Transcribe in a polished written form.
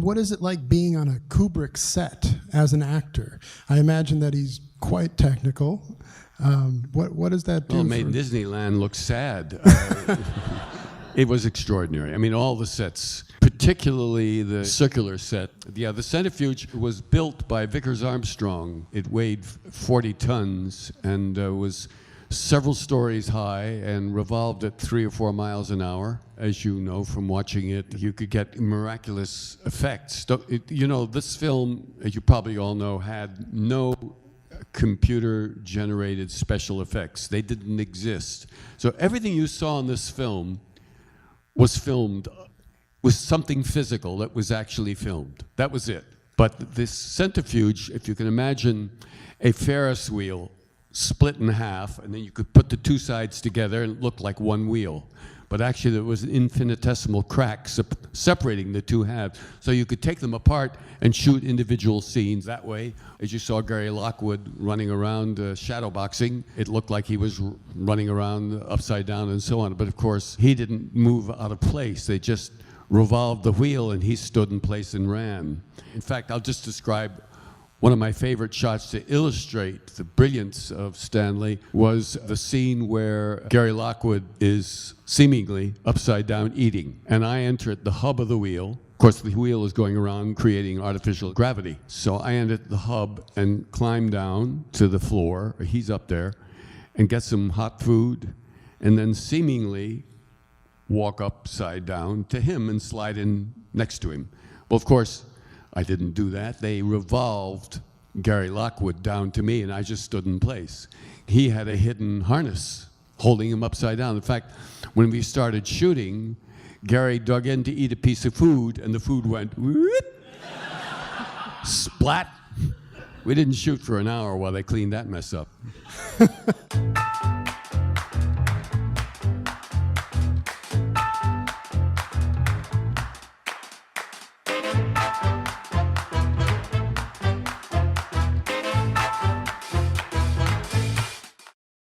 what is it like being on a Kubrick set as an actor? I imagine that he's quite technical. What does that do? Well, it made Disneyland look sad. It was extraordinary. I mean, all the sets, particularly the circular set. Yeah, the centrifuge was built by Vickers Armstrong. It weighed 40 tons and was several stories high and revolved at 3 or 4 miles an hour. As you know from watching it, you could get miraculous effects. You know, this film, as you probably all know, had no computer-generated special effects. They didn't exist. So everything you saw in this film was filmed with something physical that was actually filmed. That was it. But this centrifuge, if you can imagine a Ferris wheel split in half, and then you could put the two sides together and it looked like one wheel. But actually there was an infinitesimal crack separating the two halves. So you could take them apart and shoot individual scenes that way. As you saw Gary Lockwood running around shadow boxing, it looked like he was running around upside down and so on. But of course, he didn't move out of place. They just revolved the wheel and he stood in place and ran. In fact, I'll just describe one of my favorite shots to illustrate the brilliance of Stanley was the scene where Gary Lockwood is seemingly upside down eating. And I enter at the hub of the wheel. Of course, the wheel is going around creating artificial gravity. So I enter at the hub and climb down to the floor, or he's up there, and get some hot food, and then seemingly walk upside down to him and slide in next to him. Well, of course, I didn't do that. They revolved Gary Lockwood down to me, and I just stood in place. He had a hidden harness holding him upside down. In fact, when we started shooting, Gary dug in to eat a piece of food, and the food went whoop, splat. We didn't shoot for an hour while they cleaned that mess up.